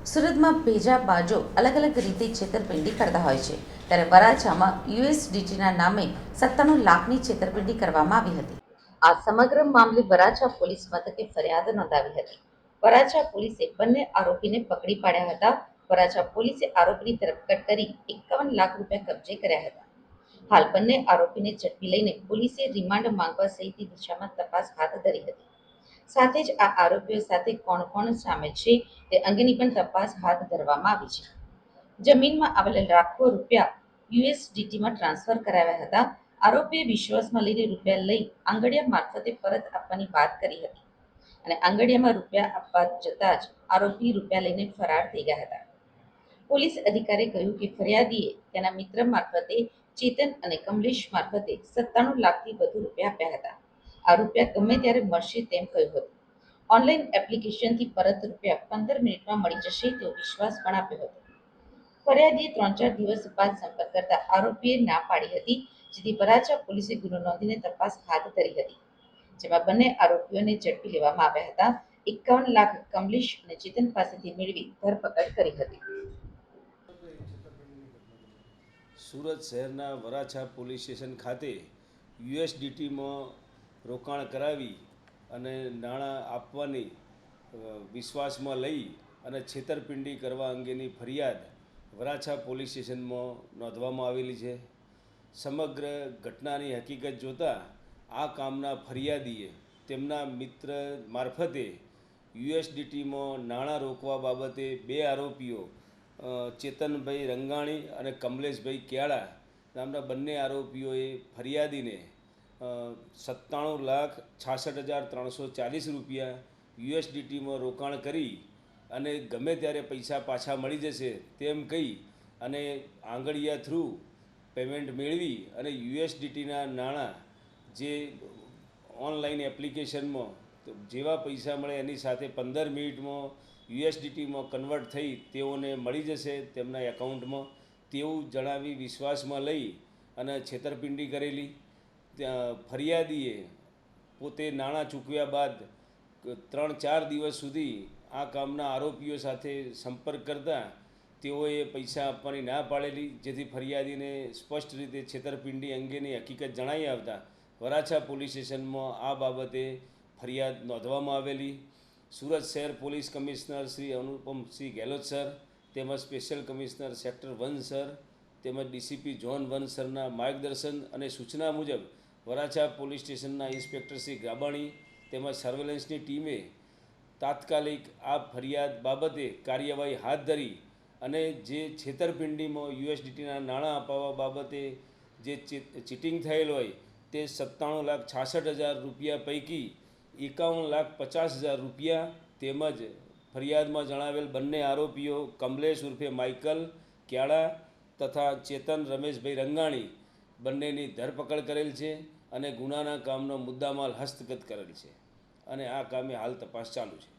સુરતમાં ભેજા બાજો અલગ અલગ રીતે છેતરપિંડી કરતા હોય છે, ત્યારે વરાછામાં યુએસડીટીના નામે 97 લાખની છેતરપિંડી કરવામાં આવી હતી. આ સમગ્ર મામલે વરાછા પોલીસ મથકે ફરિયાદ નોંધાવી હતી. વરાછા પોલીસે બંને આરોપીને પકડી પાડ્યા હતા. વરાછા પોલીસે આરોપીની ધરપકડ કરી 51 લાખ રૂપિયા કબજે કર્યા હતા. હાલ બંને આરોપીને ઝડપી લઈને પોલીસે રિમાન્ડ માંગવા સહિતની દિશામાં તપાસ હાથ ધરી હતી. સાથે જ આ આરોપીઓ સાથે કોણ કોણ સામેલ છે તે અંગેની પણ તપાસ હાથ ધરવામાં આવી છે. જમીનમાં આવેલા લાખો રૂપિયા યુએસડીટીમાં ટ્રાન્સફર કરાવ્યા હતા. આરોપીએ વિશ્વાસમાં લઈને રૂપિયા લઈ આંગડિયા મારફતે પરત આપવાની વાત કરી હતી અને આંગડિયામાં રૂપિયા આપવા જતા જ આરોપી રૂપિયા લઈને ફરાર થઈ ગયા હતા. પોલીસ અધિકારીએ કહ્યું કે ફરિયાદીએ તેના મિત્ર મારફતે ચેતન અને કમલેશ મારફતે 97 લાખથી વધુ રૂપિયા આપ્યા હતા. આ રૂપિયા ગમે ત્યારે મળશે તેમ કહ્યું હતું. ઓનલાઈન એપ્લિકેશનથી પરત રૂપિયા 15 મિનિટમાં મળી જશે તેવો વિશ્વાસ પણ આપ્યો હતો. ફરિયાદીએ 3-4 દિવસ બાદ સંપર્ક કરતા આરોપીએ ના પાડી હતી, જેથી વરાછા પોલીસે ગુનો નોંધીને તપાસ હાથ ધરી હતી, જેમાં બંને આરોપીઓને ઝડપી લેવામાં આવ્યા હતા. 51 લાખ કમલેશ અને ચેતન પાસેથી મેળવી ધરપકડ કરી હતી. સુરત શહેરના વરાછા પોલીસ સ્ટેશન ખાતે યુએસડીટીમાં રોકાણ કરાવી અને નાણાં આપવાની વિશ્વાસમાં લઈ અને છેતરપિંડી કરવા અંગેની ફરિયાદ વરાછા પોલીસ સ્ટેશનમાં નોંધવામાં આવેલી છે. સમગ્ર ઘટનાની હકીકત જોતાં આ કામના ફરિયાદીએ તેમના મિત્ર મારફતે યુએસડીટીમાં નાણાં રોકવા બાબતે બે આરોપીઓ ચેતનભાઈ રંગાણી અને કમલેશભાઈ ક્યાળા નામના બંને આરોપીઓએ ફરિયાદીને 97,66,340 રૂપિયા યુએસડીટીમાં રોકાણ કરી અને ગમે ત્યારે પૈસા પાછા મળી જશે તેમ કહી અને આંગડિયા થ્રુ પેમેન્ટ મેળવી અને યુએસડીટીના નાણાં જે ઓનલાઈન એપ્લિકેશનમાં જેવા પૈસા મળે એની સાથે 15 મિનિટમાં યુએસડીટીમાં કન્વર્ટ થઈ તેઓને મળી જશે તેમના એકાઉન્ટમાં તેવું જણાવી વિશ્વાસમાં લઈ અને છેતરપિંડી કરેલી. ફરિયાદીએ પોતે નાણાં ચૂકવ્યા બાદ 3-4 દિવસ સુધી આ કામના આરોપીઓ સાથે સંપર્ક કરતા તેઓએ પૈસા આપવાની ના પાડેલી, જેથી ફરિયાદીને સ્પષ્ટ રીતે છેતરપિંડી અંગેની હકીકત જણાઈ આવતા વરાછા પોલીસ સ્ટેશનમાં આ બાબતે ફરિયાદ નોંધવામાં આવેલી. સુરત શહેર police commissioner Shri Anupamsinh Gehlot sir તેમજ સ્પેશિયલ કમિશનર સેક્ટર 1 સર તેમજ ડીસીપી ઝોન 1 સરના માર્ગદર્શન અને સૂચના મુજબ વરાછા પોલીસ સ્ટેશનના ઇન્સ્પેક્ટર શ્રી ગાબાણી તેમજ સર્વેલન્સની ટીમે તાત્કાલિક આ ફરિયાદ બાબતે કાર્યવાહી હાથ ધરી અને જે છેતરપિંડીમાં યુએસડીટીના નાણાં અપાવવા બાબતે જે ચીટિંગ થયેલ હોય તે 97,66,000 રૂપિયા પૈકી 51,50,000 રૂપિયા તેમજ ફરિયાદમાં જણાવેલ બંને આરોપીઓ કમલેશ ઉર્ફે માઇકલ ક્યાળા તથા ચેતન રમેશભાઈ રંગાણી બંનેની ધરપકડ કરેલ છે અને ગુનાના કામનો મુદ્દામાલ હસ્તગત કરેલ છે અને આ કામે હાલ તપાસ ચાલુ છે.